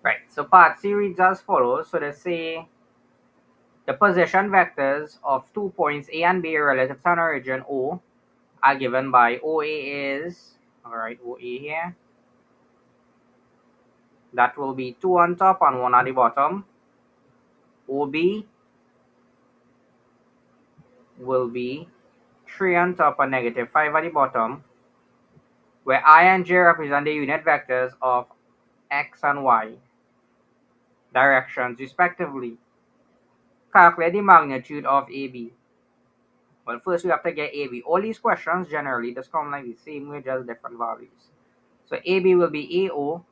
Right, so part C reads as follows. So they say the position vectors of 2 points A and B relative to an origin O are given by OA is, alright, OA here, that will be 2 on top and 1 at the bottom. OB will be 3 on top and negative 5 at the bottom, where I and J represent the unit vectors of X and Y directions respectively. Calculate the magnitude of AB. Well, first we have to get AB. All these questions generally just come like the same way, just different values. So AB will be AO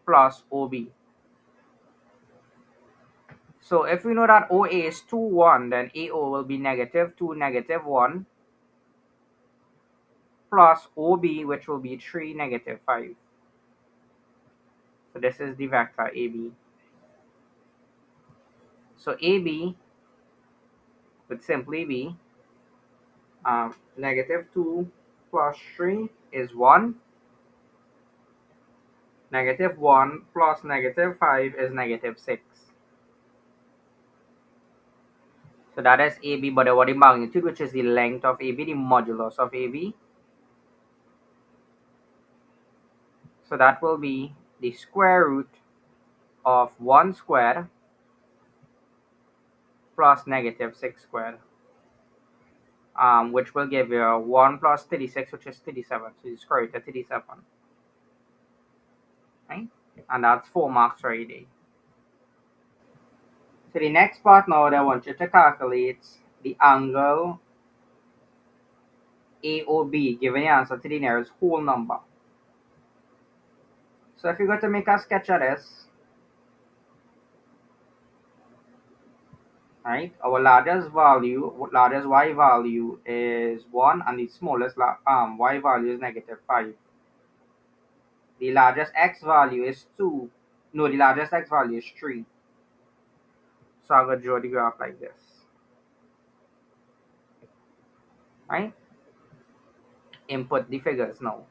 plus OB. So if we know that OA is 2, 1, then AO will be negative 2, negative 1 plus OB, which will be 3, negative 5. So this is the vector AB. So AB would simply be negative 2 plus 3 is 1. Negative 1 plus negative 5 is negative 6. So that is AB, but what the magnitude, which is the length of AB, the modulus of AB. So that will be the square root of 1 squared plus negative 6 squared, which will give you 1 plus 36, which is 37. So you square it to 37, right? And that's 4 marks right there. So the next part now that I want you to calculate the angle AOB, given the answer to the nearest whole number. So if you're going to make a sketch of this, right, our largest y value is 1, and the smallest y value is negative 5. The largest x value is 2. No, the largest x value is 3. So I'm going to draw the graph like this, right? Input the figures now.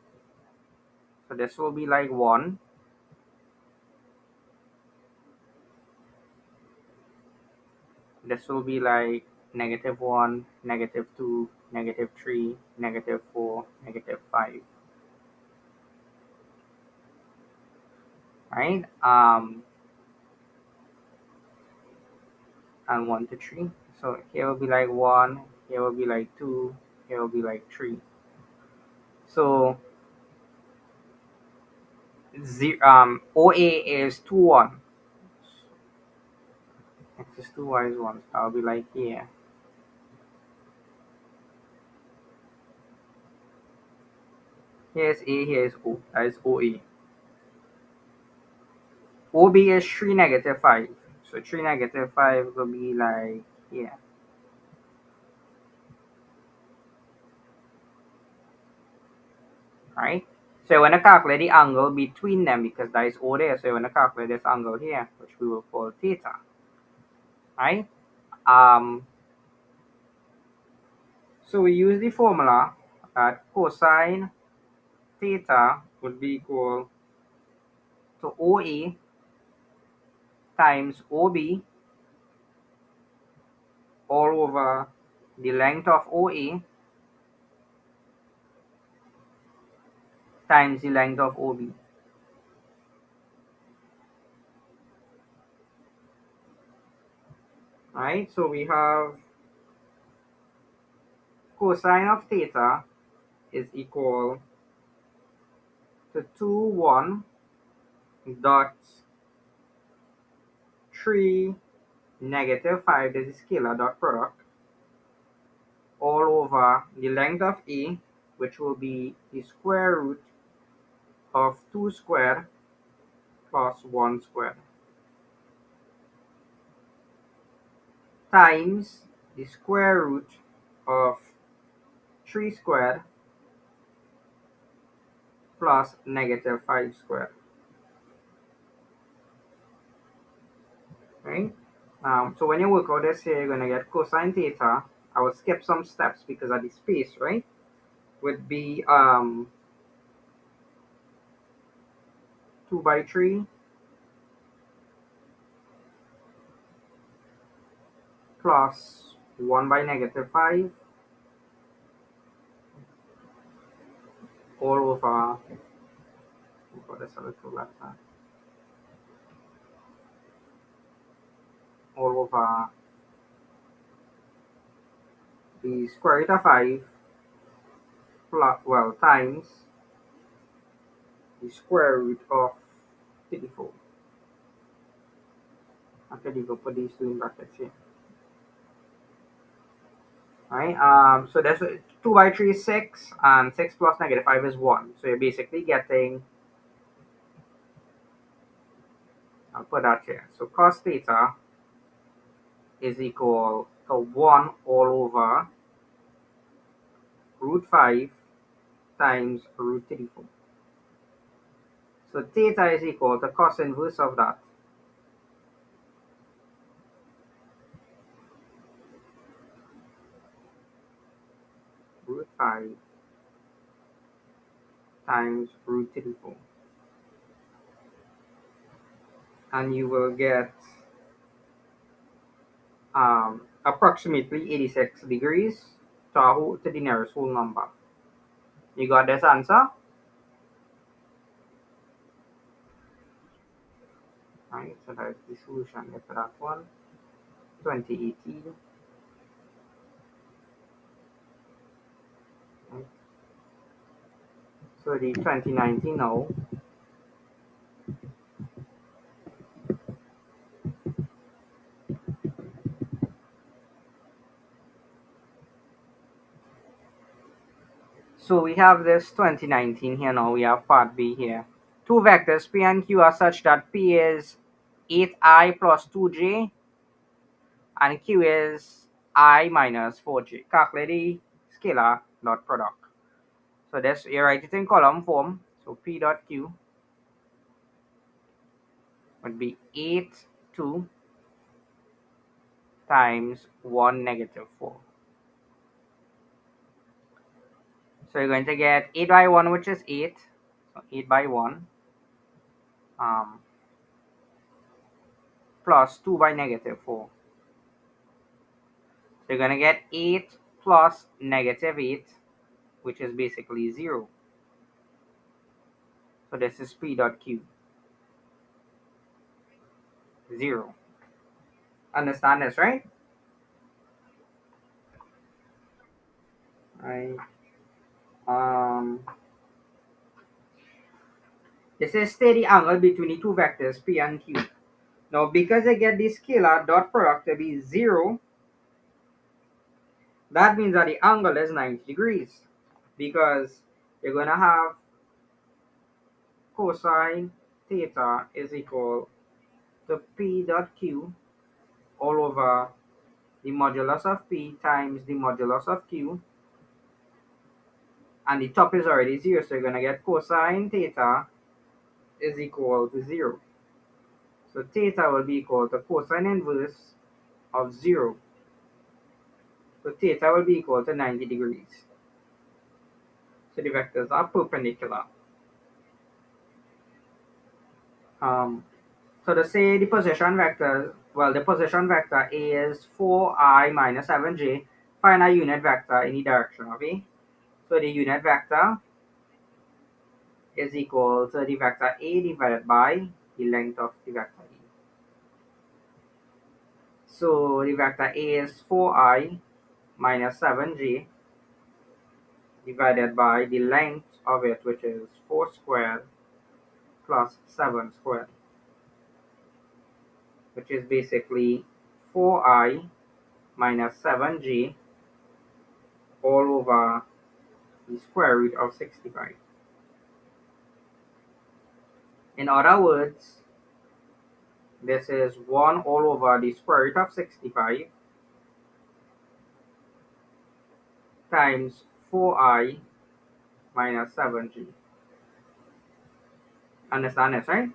So this will be like 1. This will be like negative 1, negative 2, negative 3, negative 4, negative 5. Right? And 1 to 3. So here will be like 1, here will be like 2, here will be like 3. So OA is 2, 1. X is 2, Y is 1. So I'll be like here. Here's A, here's O. That is OA. OB is 3, negative 5. So 3, negative 5 will be like here. Right? So you want to calculate the angle between them because that is O there. So you want to calculate this angle here, which we will call theta. Right? So we use the formula that cosine theta would be equal to OA times OB all over the length of OA times the length of OB. Right? So we have cosine of theta is equal to 2, 1 dot 3, negative 5, this is scalar dot product, all over the length of A, which will be the square root of 2 squared plus 1 squared, times the square root of 3 squared plus negative 5 squared. Right? So when you work out this here, you're going to get cosine theta. I will skip some steps because of the space, right? Would be 2 by 3 plus 1 by negative 5 all over, for this a little letter, all over the square root of 5 plus, well, times the square root of 34. After you go put these two in brackets here. Right? So that's 2 by 3 is 6, and 6 plus negative 5 is 1. So you're basically getting, I'll put that here. So cos theta is equal to 1 all over root 5 times root 34. So theta is equal to cos inverse of that. Root 5 times root 34. And you will get approximately 86 degrees to the nearest whole number. You got this answer? Right, so that's the solution for that one. 2018. Right. So the 2019 now. So we have this 2019 here now. We have part B here. Two vectors P and Q are such that P is 8I plus 2J and Q is I minus 4J. Calculate the scalar dot product. So this, you write it in column form. So P dot Q would be 8 2 times 1 negative 4. So you're going to get 8 by 1, which is 8. So 8 by 1 um, plus 2 by negative 4. So you're going to get 8 plus negative 8, which is basically 0. So this is P dot Q. 0. Understand this, right? Right. Um, this is steady angle between the two vectors P and Q. Now, because I get the scalar dot product to be 0, that means that the angle is 90 degrees. Because you're going to have cosine theta is equal to P dot Q all over the modulus of P times the modulus of Q, and the top is already 0, so you're going to get cosine theta is equal to 0. So theta will be equal to cosine inverse of 0. So theta will be equal to 90 degrees. So the vectors are perpendicular. Um, so to say the position vector, well, the position vector A is 4I minus 7J. Find a unit vector in the direction of A. So the unit vector is equal to the vector A divided by the length of the vector A. So the vector A is 4I minus 7J divided by the length of it, which is 4 squared plus 7 squared, which is basically 4I minus 7J all over the square root of 65. In other words, this is 1 all over the square root of 65 times 4I minus 7G. Understand this, right?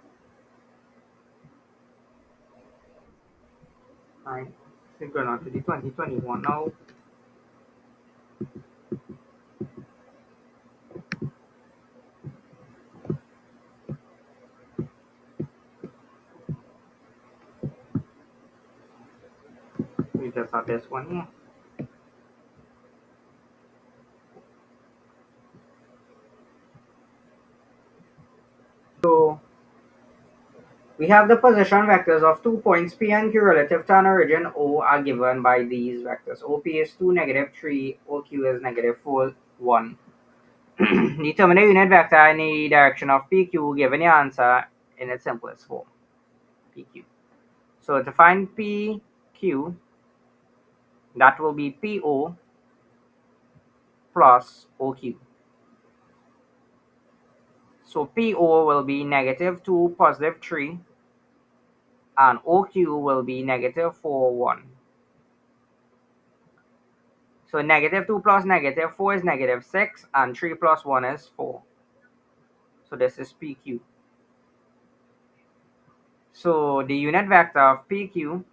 Right. So going on to the 2021 now. just at this one here. So we have the position vectors of 2 points P and Q relative to an origin O are given by these vectors. OP is 2, -3, OQ is -4, 1. Determine the unit vector in the direction of PQ given the answer in its simplest form, PQ. So to find PQ, that will be PO plus OQ. So PO will be -2, +3, and OQ will be -4, 1. So -2 plus -4 is -6, and 3 plus 1 is 4. So this is PQ. So the unit vector of PQ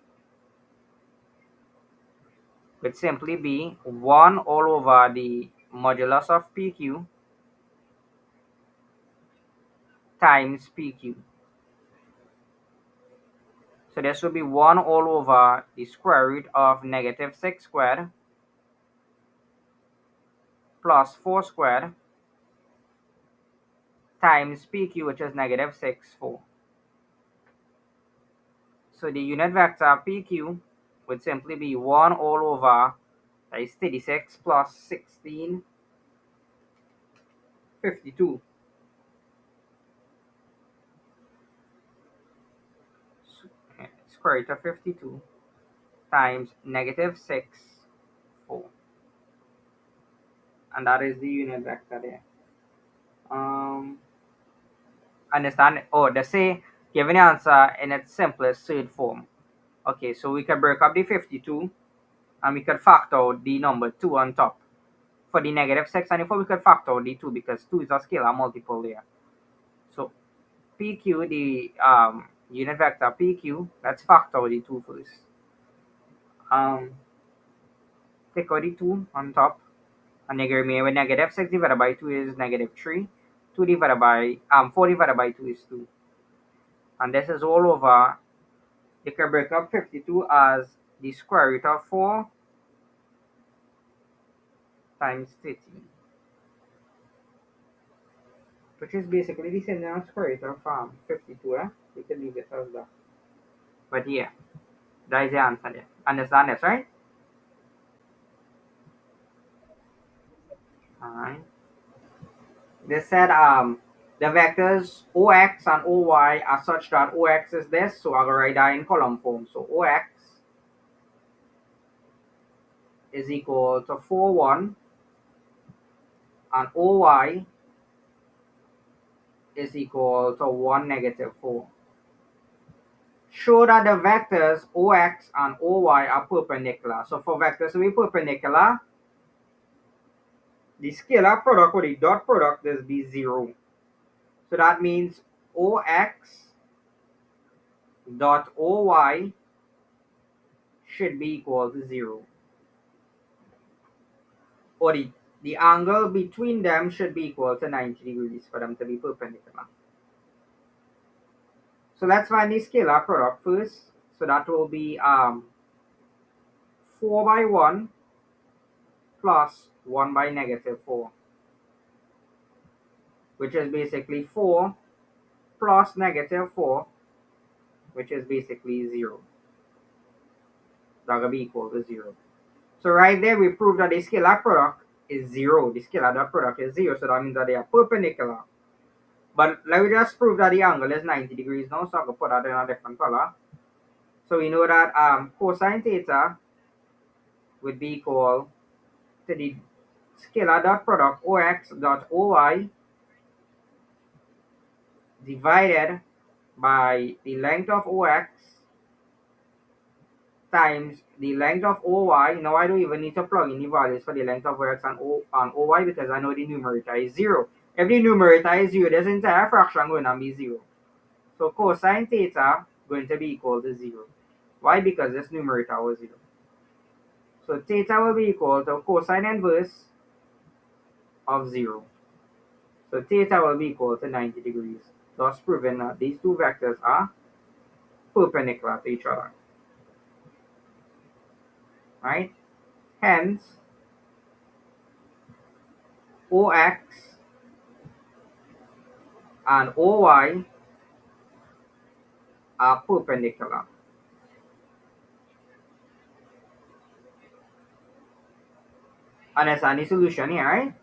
would simply be 1 all over the modulus of PQ times PQ. So this will be 1 all over the square root of -6 squared plus 4 squared times PQ, which is -6, 4. So the unit vector PQ would simply be 1 all over, that is 36 plus 16, 52. Square root of 52 times -6, 4. And that is the unit vector there. Understand? Oh, they say given the answer in its simplest third form. Okay, so we can break up the 52 and we could factor out the number 2 on top for the -6, and if we could factor out the 2 because 2 is a scalar multiple there. So PQ, the unit vector PQ, let's factor out the 2 first. Take out the 2 on top, and you remain with -6 divided by 2 is -3. 2 divided by 4 divided by 2 is 2. And this is all over. You can break up 52 as the square root of 4 times 13, which is basically the same as square root of 52. We can leave it as that. But yeah, that is the answer there. Understand this, right? Alright. They said the vectors OX and OY are such that OX is this, so I'll write that in column form. So OX is equal to 4, 1, and OY is equal to 1, -4. Show that the vectors OX and OY are perpendicular. So for vectors to be perpendicular, the scalar product or the dot product is be 0. So that means OX dot OY should be equal to 0. Or the angle between them should be equal to 90 degrees for them to be perpendicular. So let's find the scalar product first. So that will be 4 by 1 plus 1 by -4, which is basically 4 plus -4, which is basically 0. That will be equal to 0. So right there, we proved that the scalar product is 0. The scalar dot product is 0, so that means that they are perpendicular. But let me just prove that the angle is 90 degrees now, so I can put that in a different color. So we know that cosine theta would be equal to the scalar dot product OX dot OY divided by the length of OX times the length of OY. Now I don't even need to plug in the values for the length of OX and OY because I know the numerator is 0. If the numerator is 0, this entire fraction going to be 0. So cosine theta going to be equal to 0. Why? Because this numerator was 0. So theta will be equal to cosine inverse of 0. So theta will be equal to 90 degrees. Thus proving that these two vectors are perpendicular to each other. right? Hence, OX and OY are perpendicular. Understand the solution here, right?